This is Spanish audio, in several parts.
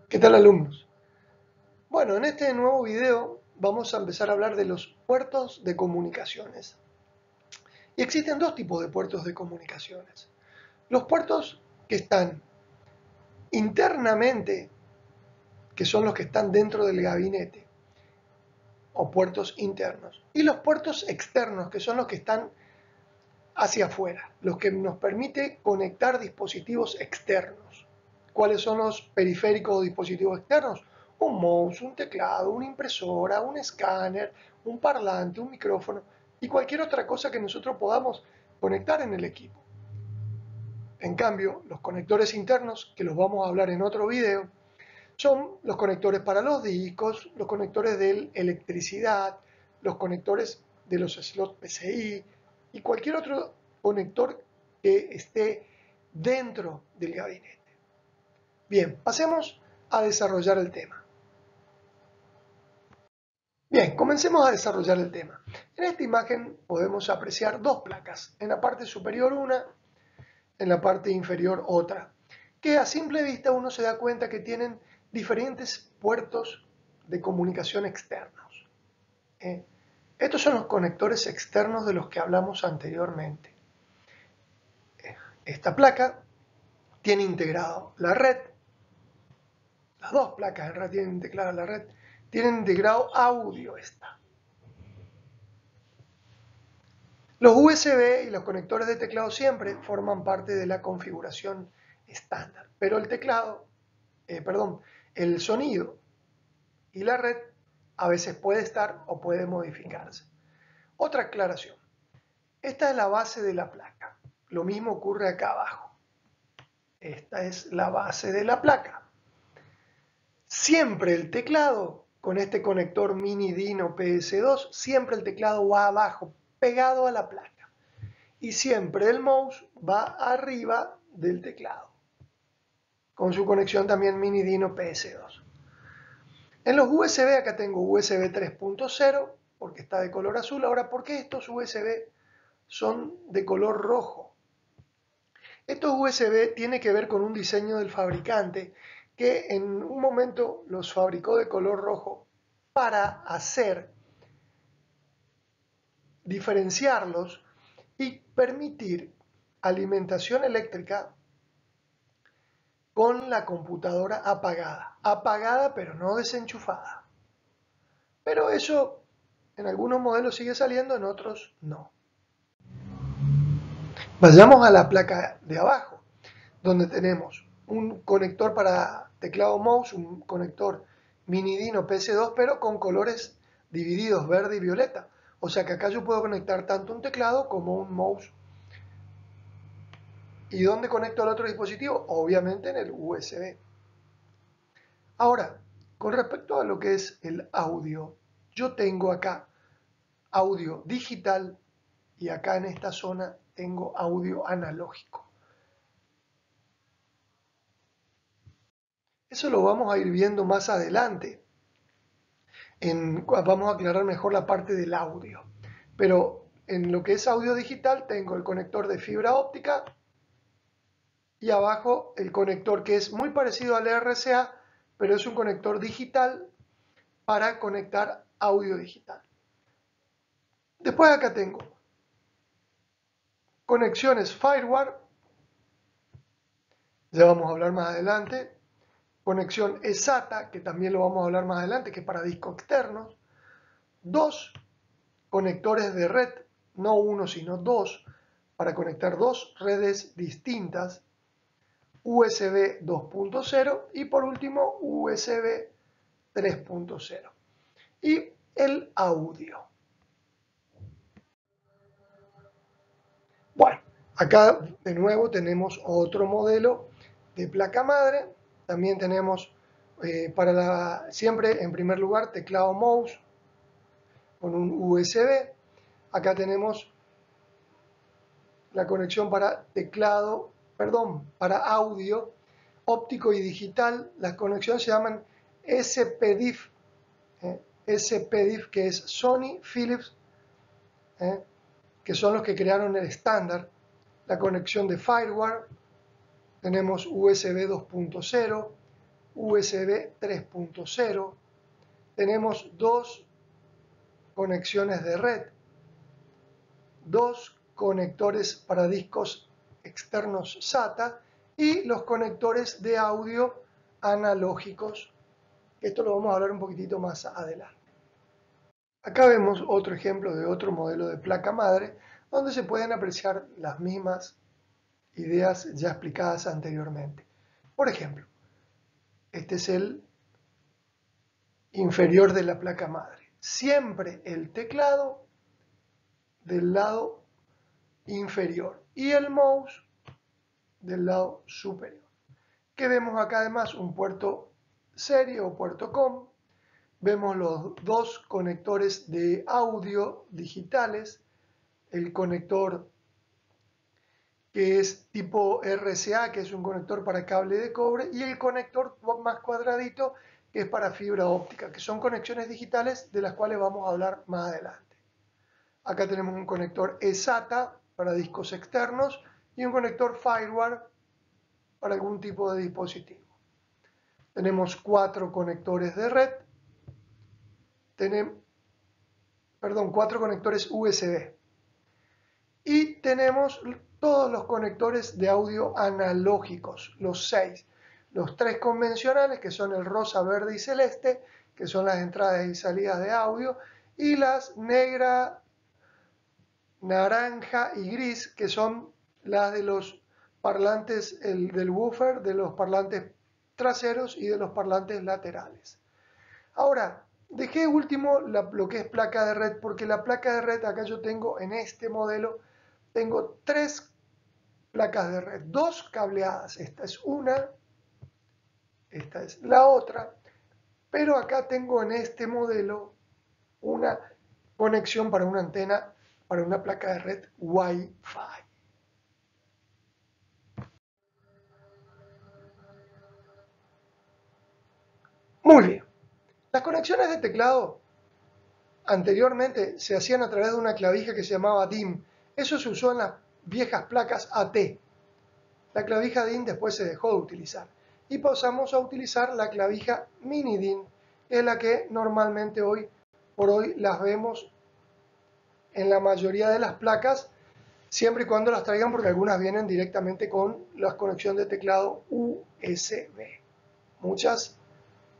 ¿Qué tal, alumnos? Bueno, en este nuevo video vamos a empezar a hablar de los puertos de comunicaciones. Y existen dos tipos de puertos de comunicaciones. Los puertos que están internamente, que son los que están dentro del gabinete, o puertos internos. Y los puertos externos, que son los que están hacia afuera, los que nos permite conectar dispositivos externos. ¿Cuáles son los periféricos o dispositivos externos? Un mouse, un teclado, una impresora, un escáner, un parlante, un micrófono y cualquier otra cosa que nosotros podamos conectar en el equipo. En cambio, los conectores internos, que los vamos a hablar en otro video, son los conectores para los discos, los conectores de electricidad, los conectores de los slots PCI y cualquier otro conector que esté dentro del gabinete. Bien, pasemos a desarrollar el tema. Bien, comencemos a desarrollar el tema. En esta imagen podemos apreciar dos placas, en la parte superior una, en la parte inferior otra, que a simple vista uno se da cuenta que tienen diferentes puertos de comunicación externos. Estos son los conectores externos de los que hablamos anteriormente. Esta placa tiene integrado la red, las dos placas en realidad tienen integrada la red, tienen integrado audio esta. Los USB y los conectores de teclado siempre forman parte de la configuración estándar, pero el teclado, el sonido y la red a veces puede estar o puede modificarse. Otra aclaración, esta es la base de la placa, lo mismo ocurre acá abajo. Esta es la base de la placa. Siempre el teclado, con este conector mini Dino PS2, siempre el teclado va abajo, pegado a la placa. Y siempre el mouse va arriba del teclado, con su conexión también mini Dino PS2. En los USB, acá tengo USB 3.0, porque está de color azul. Ahora, ¿por qué estos USB son de color rojo? Estos USB tienen que ver con un diseño del fabricante que en un momento los fabricó de color rojo para diferenciarlos y permitir alimentación eléctrica con la computadora apagada pero no desenchufada. Pero eso en algunos modelos sigue saliendo, en otros no. Vayamos a la placa de abajo, donde tenemos un conector para teclado mouse, un conector mini Dino PS2, pero con colores divididos, verde y violeta. O sea que acá yo puedo conectar tanto un teclado como un mouse. ¿Y dónde conecto al otro dispositivo? Obviamente en el USB. Ahora, con respecto a lo que es el audio, yo tengo acá audio digital y acá en esta zona tengo audio analógico. Eso lo vamos a ir viendo más adelante. Vamos a aclarar mejor la parte del audio. Pero en lo que es audio digital tengo el conector de fibra óptica y abajo el conector que es muy parecido al RCA, pero es un conector digital para conectar audio digital. Después acá tengo conexiones firewire, ya vamos a hablar más adelante. Conexión eSATA, que también lo vamos a hablar más adelante, que es para discos externos. Dos conectores de red, no uno sino dos, para conectar dos redes distintas. USB 2.0 y por último USB 3.0. Y el audio. Bueno, acá de nuevo tenemos otro modelo de placa madre. También tenemos siempre en primer lugar teclado mouse con un USB. Acá tenemos la conexión para para audio óptico y digital. Las conexiones se llaman SPDIF, SPDIF que es Sony, Philips, que son los que crearon el estándar. La conexión de firewire, tenemos USB 2.0, USB 3.0. Tenemos dos conexiones de red, dos conectores para discos externos SATA y los conectores de audio analógicos. Esto lo vamos a hablar un poquitito más adelante. Acá vemos otro ejemplo de otro modelo de placa madre donde se pueden apreciar las mismas ideas ya explicadas anteriormente. Por ejemplo, este es el inferior de la placa madre. Siempre el teclado del lado inferior y el mouse del lado superior. Que vemos acá además un puerto serie o puerto COM. Vemos los dos conectores de audio digitales, el conector que es tipo RCA, que es un conector para cable de cobre, y el conector más cuadradito, que es para fibra óptica, que son conexiones digitales de las cuales vamos a hablar más adelante. Acá tenemos un conector eSATA para discos externos y un conector FireWire para algún tipo de dispositivo. Tenemos 4 conectores de red, tenemos, 4 conectores USB y tenemos todos los conectores de audio analógicos, los 6. Los 3 convencionales, que son el rosa, verde y celeste, que son las entradas y salidas de audio, y las negra, naranja y gris, que son las de los parlantes del woofer, de los parlantes traseros y de los parlantes laterales. Ahora, dejé último lo que es placa de red, porque la placa de red, acá yo tengo en este modelo, tengo 3 placas de red, 2 cableadas. Esta es una, esta es la otra, pero acá tengo en este modelo una conexión para una antena, para una placa de red Wi-Fi. Muy bien. Las conexiones de teclado anteriormente se hacían a través de una clavija que se llamaba DIM. Eso se usó en las viejas placas AT. La clavija DIN después se dejó de utilizar y pasamos a utilizar la clavija mini DIN, que es la que normalmente hoy por hoy las vemos en la mayoría de las placas, siempre y cuando las traigan, porque algunas vienen directamente con la conexión de teclado USB. Muchas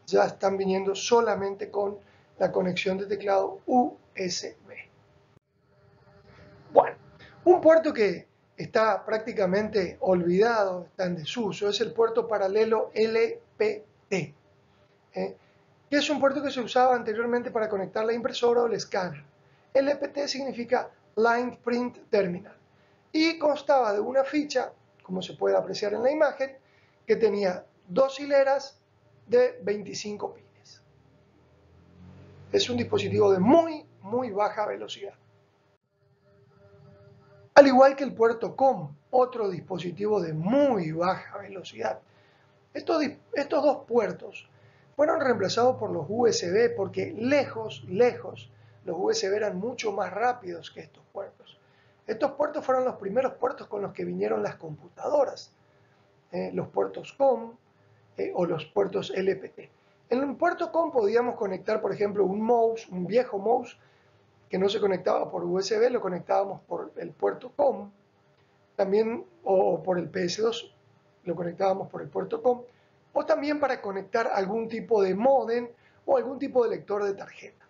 ya están viniendo solamente con la conexión de teclado USB. Bueno, un puerto que está prácticamente olvidado, está en desuso, es el puerto paralelo LPT, que es un puerto que se usaba anteriormente para conectar la impresora o el escáner. LPT significa Line Print Terminal y constaba de una ficha, como se puede apreciar en la imagen, que tenía 2 hileras de 25 pines. Es un dispositivo de muy baja velocidad. Al igual que el puerto COM, otro dispositivo de muy baja velocidad. Estos dos puertos fueron reemplazados por los USB porque lejos, los USB eran mucho más rápidos que estos puertos. Estos puertos fueron los primeros puertos con los que vinieron las computadoras, los puertos COM o los puertos LPT. En un puerto COM podíamos conectar, por ejemplo, un mouse, un viejo mouse, que no se conectaba por USB, lo conectábamos por el puerto COM, también, o por el PS2, lo conectábamos por el puerto COM, o también para conectar algún tipo de módem o algún tipo de lector de tarjeta.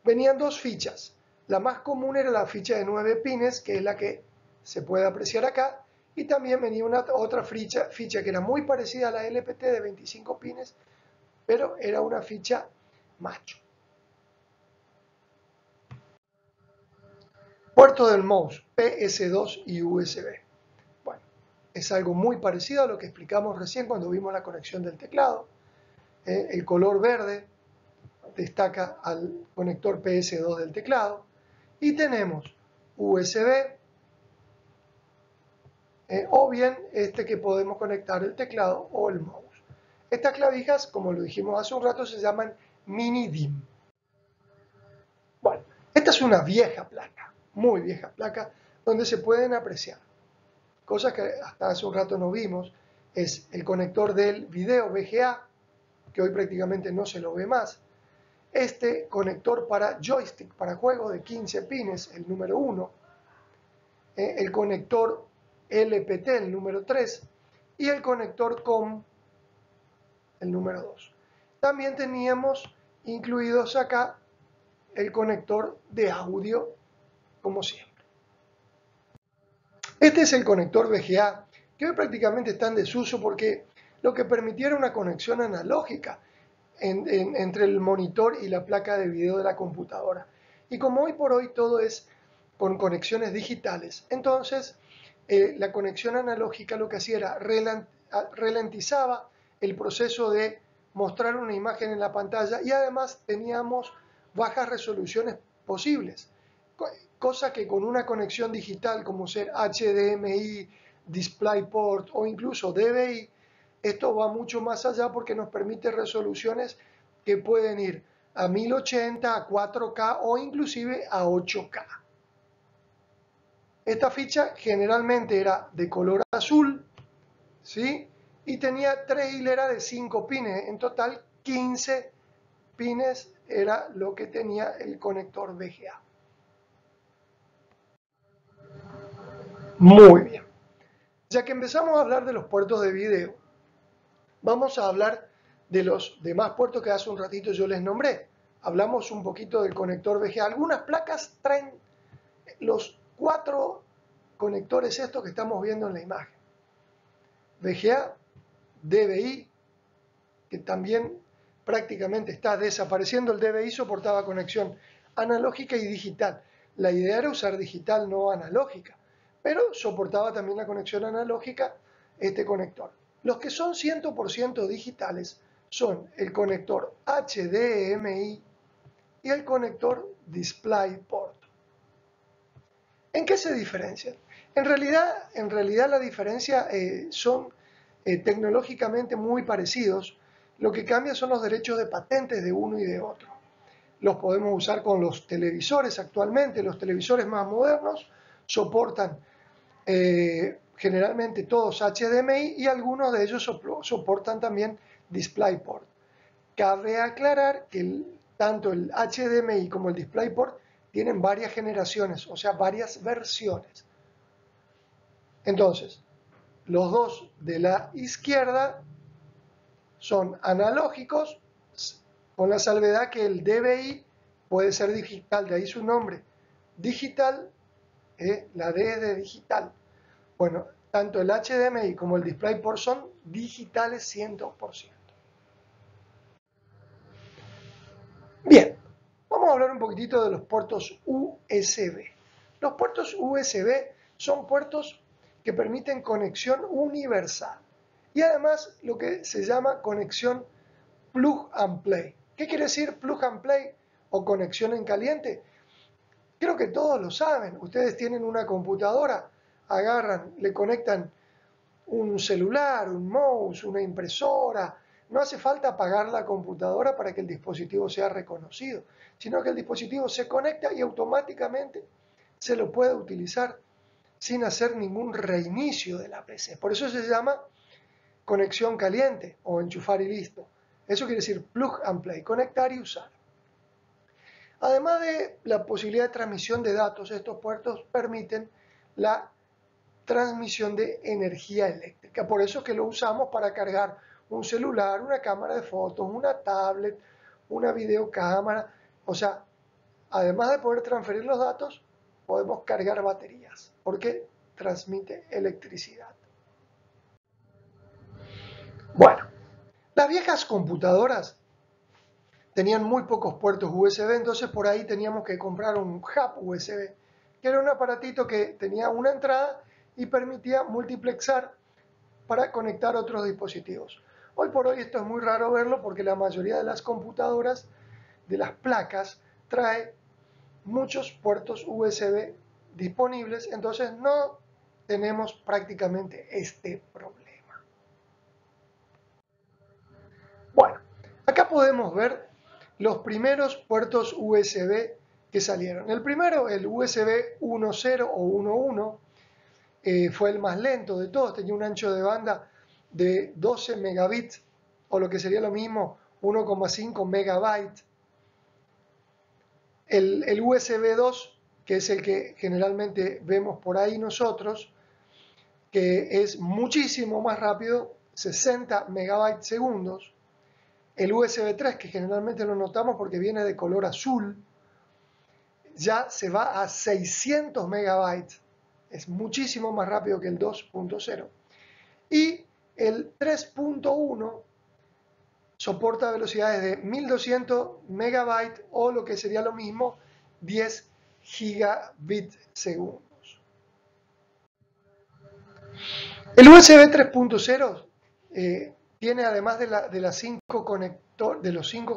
Venían 2 fichas. La más común era la ficha de 9 pines, que es la que se puede apreciar acá, y también venía otra ficha que era muy parecida a la LPT de 25 pines, pero era una ficha macho. Puerto del mouse, PS2 y USB. Bueno, es algo muy parecido a lo que explicamos recién cuando vimos la conexión del teclado. El color verde destaca al conector PS2 del teclado. Y tenemos USB, o bien este que podemos conectar el teclado o el mouse. Estas clavijas, como lo dijimos hace un rato, se llaman mini DIM. Bueno, esta es una vieja placa, muy vieja placa, donde se pueden apreciar cosas que hasta hace un rato no vimos, es el conector del video VGA, que hoy prácticamente no se lo ve más. Este conector para joystick, para juego de 15 pines, el número 1. El conector LPT, el número 3. Y el conector COM, el número 2. También teníamos incluidos acá el conector de audio, como siempre. Este es el conector VGA, que hoy prácticamente está en desuso porque lo que permitía era una conexión analógica entre el monitor y la placa de video de la computadora. Y como hoy por hoy todo es con conexiones digitales, entonces la conexión analógica lo que hacía era ralentizaba el proceso de mostrar una imagen en la pantalla y además teníamos bajas resoluciones posibles, cosa que con una conexión digital como ser HDMI, DisplayPort o incluso DVI, esto va mucho más allá porque nos permite resoluciones que pueden ir a 1080, a 4K o inclusive a 8K. Esta ficha generalmente era de color azul, ¿sí? Y tenía 3 hileras de 5 pines, en total 15 pines era lo que tenía el conector VGA. Muy bien. Ya que empezamos a hablar de los puertos de video, vamos a hablar de los demás puertos que hace un ratito yo les nombré. Hablamos un poquito del conector VGA. Algunas placas traen los 4 conectores estos que estamos viendo en la imagen. VGA, DVI, que también prácticamente está desapareciendo. El DVI soportaba conexión analógica y digital. La idea era usar digital, no analógica, pero soportaba también la conexión analógica este conector. Los que son 100% digitales son el conector HDMI y el conector DisplayPort. ¿En qué se diferencian? En realidad la diferencia son tecnológicamente muy parecidos. Lo que cambia son los derechos de patentes de uno y de otro. Los podemos usar con los televisores actualmente. Los televisores más modernos soportan generalmente todos HDMI y algunos de ellos soportan también DisplayPort. Cabe aclarar que tanto el HDMI como el DisplayPort tienen varias generaciones, o sea, varias versiones. Entonces, los dos de la izquierda son analógicos, con la salvedad que el DVI puede ser digital, de ahí su nombre. Digital, la D es de digital. Bueno, tanto el HDMI como el DisplayPort son digitales 100%. Bien, vamos a hablar un poquitito de los puertos USB. Los puertos USB son puertos que permiten conexión universal y además lo que se llama conexión plug and play. ¿Qué quiere decir plug and play o conexión en caliente? Creo que todos lo saben. Ustedes tienen una computadora, agarran, le conectan un celular, un mouse, una impresora. No hace falta apagar la computadora para que el dispositivo sea reconocido, sino que el dispositivo se conecta y automáticamente se lo puede utilizar sin hacer ningún reinicio de la PC. Por eso se llama conexión caliente o enchufar y listo. Eso quiere decir plug and play, conectar y usar. Además de la posibilidad de transmisión de datos, estos puertos permiten la transmisión de energía eléctrica. Por eso es que lo usamos para cargar un celular, una cámara de fotos, una tablet, una videocámara. O sea, además de poder transferir los datos, podemos cargar baterías, porque transmite electricidad. Bueno, las viejas computadoras tenían muy pocos puertos USB, entonces por ahí teníamos que comprar un hub USB, que era un aparatito que tenía una entrada y permitía multiplexar para conectar otros dispositivos. Hoy por hoy esto es muy raro verlo porque la mayoría de las computadoras, de las placas, trae muchos puertos USB disponibles, entonces no tenemos prácticamente este problema. Bueno, acá podemos ver los primeros puertos USB que salieron. El primero, el USB 1.0 o 1.1, fue el más lento de todos, tenía un ancho de banda de 12 megabits, o lo que sería lo mismo, 1,5 megabytes. El USB 2, que es el que generalmente vemos por ahí nosotros, que es muchísimo más rápido, 60 megabytes segundos. El USB 3, que generalmente lo notamos porque viene de color azul, ya se va a 600 megabytes. Es muchísimo más rápido que el 2.0. Y el 3.1 soporta velocidades de 1200 megabytes o lo que sería lo mismo 10 gigabits segundos. El USB 3.0 tiene, además de los 5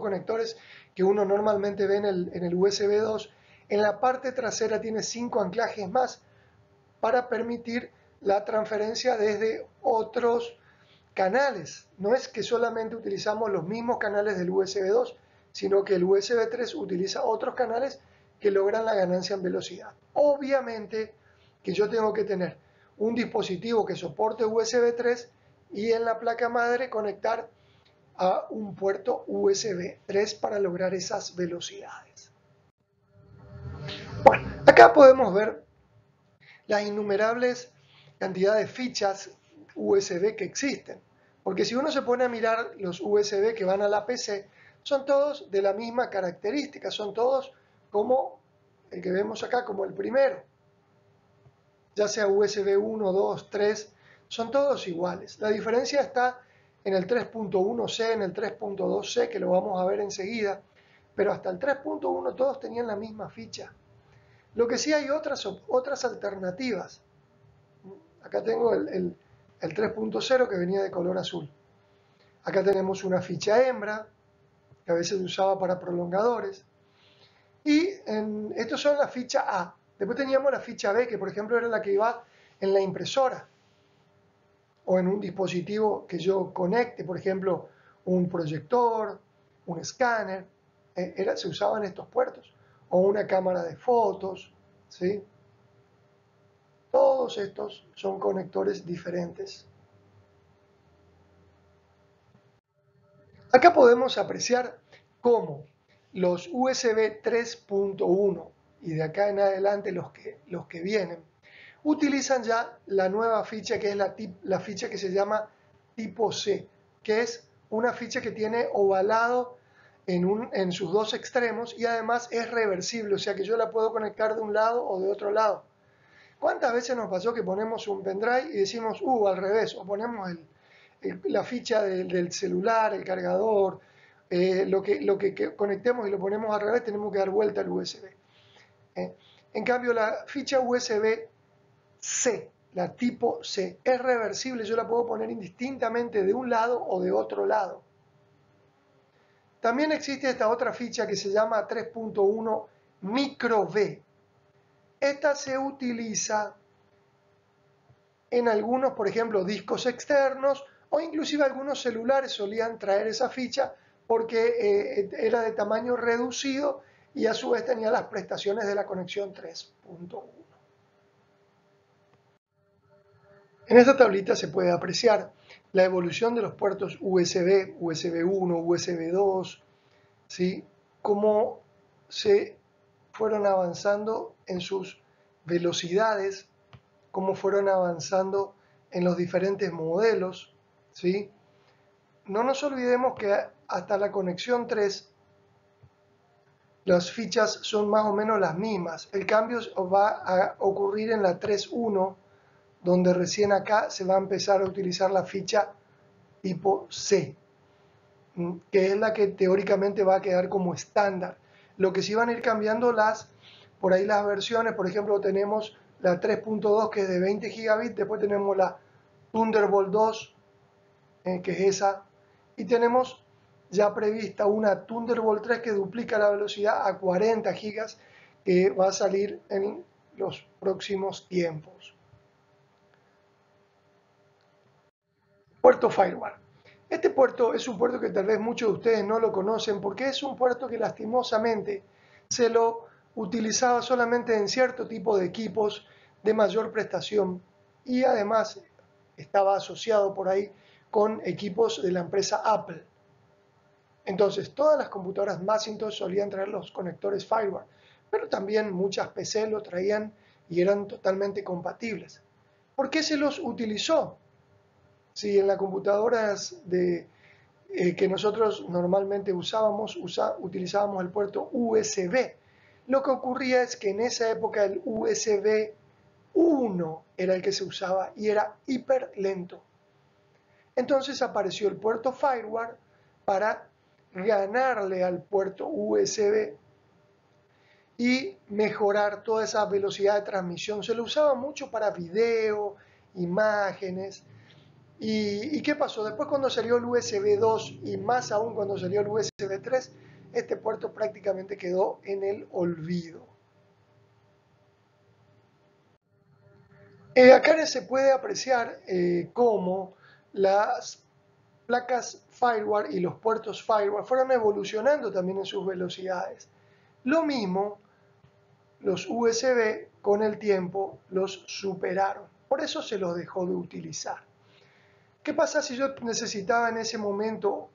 conectores que uno normalmente ve en el USB 2, en la parte trasera tiene 5 anclajes más para permitir la transferencia desde otros canales. No es que solamente utilizamos los mismos canales del USB 2, sino que el USB 3 utiliza otros canales que logran la ganancia en velocidad. Obviamente que yo tengo que tener un dispositivo que soporte USB 3 y en la placa madre conectar a un puerto USB 3 para lograr esas velocidades. Bueno, acá podemos ver las innumerables cantidades de fichas USB que existen. Porque si uno se pone a mirar los USB que van a la PC, son todos de la misma característica, son todos como el que vemos acá, como el primero. Ya sea USB 1, 2, 3, son todos iguales. La diferencia está en el 3.1C, en el 3.2C, que lo vamos a ver enseguida, pero hasta el 3.1 todos tenían la misma ficha. Lo que sí hay otras alternativas. Acá tengo el 3.0 que venía de color azul. Acá tenemos una ficha hembra, que a veces se usaba para prolongadores. Y estos son la ficha A. Después teníamos la ficha B, que por ejemplo era la que iba en la impresora. O en un dispositivo que yo conecte, por ejemplo, un proyector, un escáner. Se usaban estos puertos. O una cámara de fotos, ¿sí? Todos estos son conectores diferentes. Acá podemos apreciar cómo los USB 3.1 y de acá en adelante los que vienen utilizan ya la nueva ficha que es la ficha que se llama tipo C, que es una ficha que tiene ovalado en sus dos extremos y además es reversible, o sea que yo la puedo conectar de un lado o de otro lado. ¿Cuántas veces nos pasó que ponemos un pendrive y decimos, al revés, o ponemos la ficha del celular, el cargador, lo que conectemos y lo ponemos al revés, tenemos que dar vuelta al USB. En cambio, la ficha USB-C, la tipo C, es reversible, yo la puedo poner indistintamente de un lado o de otro lado. También existe esta otra ficha que se llama 3.1 micro V. Esta se utiliza en algunos, por ejemplo, discos externos o inclusive algunos celulares solían traer esa ficha porque era de tamaño reducido y a su vez tenía las prestaciones de la conexión 3.1. En esta tablita se puede apreciar la evolución de los puertos USB, USB 1, USB 2, ¿sí? Cómo se fueron avanzando en sus velocidades, cómo fueron avanzando en los diferentes modelos, ¿sí? No nos olvidemos que hasta la conexión 3 las fichas son más o menos las mismas. El cambio va a ocurrir en la 3.1, donde recién acá se va a empezar a utilizar la ficha tipo C, que es la que teóricamente va a quedar como estándar. Lo que sí van a ir cambiando por ahí las versiones, por ejemplo tenemos la 3.2 que es de 20 gigabits, después tenemos la Thunderbolt 2, que es esa, y tenemos ya prevista una Thunderbolt 3 que duplica la velocidad a 40 gigas, que va a salir en los próximos tiempos. Puerto Firewire. Este puerto es un puerto que tal vez muchos de ustedes no lo conocen porque es un puerto que lastimosamente se lo utilizaba solamente en cierto tipo de equipos de mayor prestación y además estaba asociado por ahí con equipos de la empresa Apple. Entonces, todas las computadoras Macintosh solían traer los conectores FireWire, pero también muchas PC lo traían y eran totalmente compatibles. ¿Por qué se los utilizó? Si en las computadoras que nosotros normalmente utilizábamos el puerto USB, lo que ocurría es que en esa época el USB 1 era el que se usaba y era hiper lento. Entonces apareció el puerto FireWire para ganarle al puerto USB y mejorar toda esa velocidad de transmisión. Se lo usaba mucho para video, imágenes. ¿Y qué pasó? Después cuando salió el USB 2 y más aún cuando salió el USB 3, este puerto prácticamente quedó en el olvido. Acá se puede apreciar cómo las placas FireWire y los puertos FireWire fueron evolucionando también en sus velocidades. Lo mismo, los USB con el tiempo los superaron. Por eso se los dejó de utilizar. ¿Qué pasa si yo necesitaba en ese momento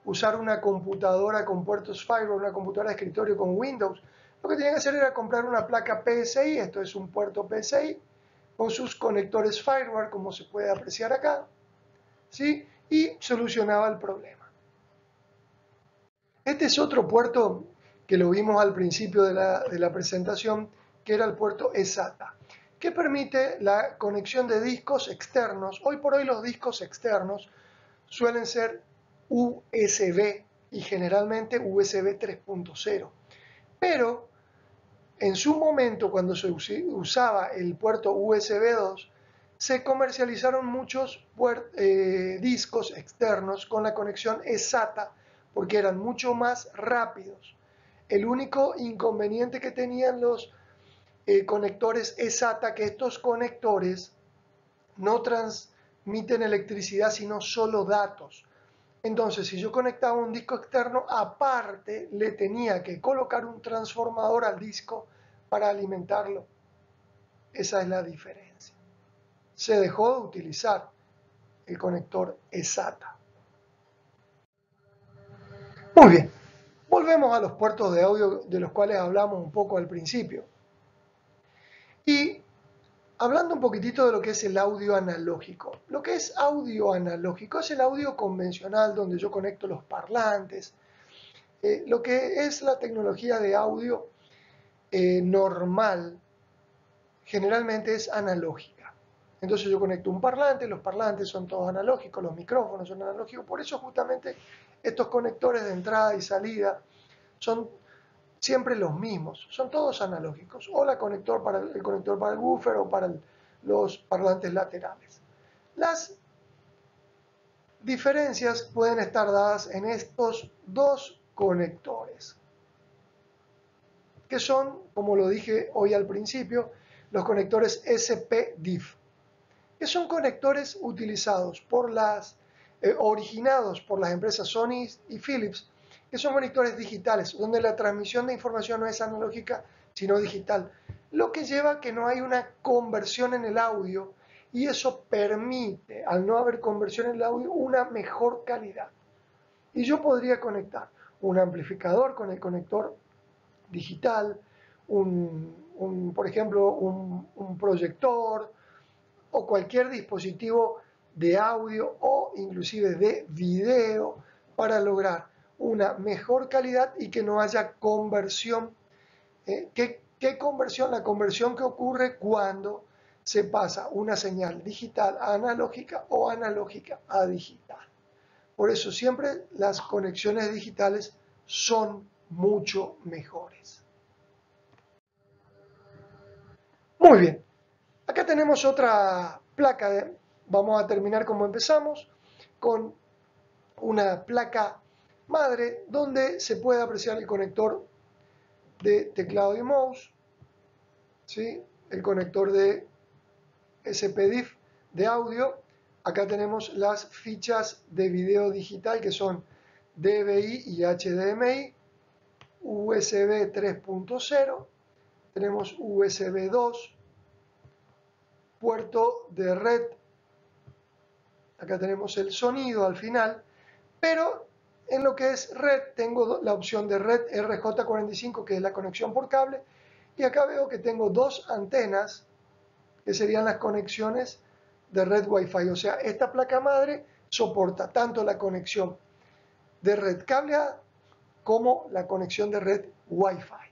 usar una computadora con puertos FireWire, una computadora de escritorio con Windows? Lo que tenía que hacer era comprar una placa PCI, esto es un puerto PCI, con sus conectores FireWire, como se puede apreciar acá, ¿sí? Y solucionaba el problema. Este es otro puerto que lo vimos al principio de la presentación, que era el puerto eSATA, que permite la conexión de discos externos. Hoy por hoy los discos externos suelen ser USB y generalmente USB 3.0, pero en su momento, cuando se usaba el puerto USB 2, se comercializaron muchos discos externos con la conexión eSATA porque eran mucho más rápidos. El único inconveniente que tenían los conectores eSATA, que estos conectores no transmiten electricidad sino solo datos. Entonces, si yo conectaba un disco externo, aparte le tenía que colocar un transformador al disco para alimentarlo. Esa es la diferencia. Se dejó de utilizar el conector eSATA. Muy bien, volvemos a los puertos de audio de los cuales hablamos un poco al principio. Y hablando un poquitito de lo que es el audio analógico. Lo que es audio analógico es el audio convencional donde yo conecto los parlantes. Lo que es la tecnología de audio normal generalmente es analógica. Entonces yo conecto un parlante, los parlantes son todos analógicos, los micrófonos son analógicos, por eso justamente estos conectores de entrada y salida son siempre los mismos, son todos analógicos, o el conector para el woofer o para los parlantes laterales. Las diferencias pueden estar dadas en estos dos conectores, que son, como lo dije hoy al principio, los conectores SPDIF, que son conectores utilizados originados por las empresas Sony y Philips, que son conectores digitales, donde la transmisión de información no es analógica, sino digital, lo que lleva a que no hay una conversión en el audio, y eso permite, al no haber conversión en el audio, una mejor calidad. Y yo podría conectar un amplificador con el conector digital, por ejemplo, un proyector o cualquier dispositivo de audio o inclusive de video para lograr una mejor calidad y que no haya conversión. ¿Qué conversión? La conversión que ocurre cuando se pasa una señal digital a analógica o analógica a digital. Por eso siempre las conexiones digitales son mucho mejores. Muy bien, acá tenemos otra placa, vamos a terminar como empezamos, con una placa madre donde se puede apreciar el conector de teclado y mouse, ¿sí? El conector de SPDIF de audio. Acá tenemos las fichas de video digital que son DVI y HDMI, USB 3.0, tenemos USB 2, puerto de red acá tenemos el sonido al final, pero en lo que es red tengo la opción de red RJ45, que es la conexión por cable, y acá veo que tengo dos antenas que serían las conexiones de red Wi-Fi. O sea, esta placa madre soporta tanto la conexión de red cable A como la conexión de red Wi-Fi.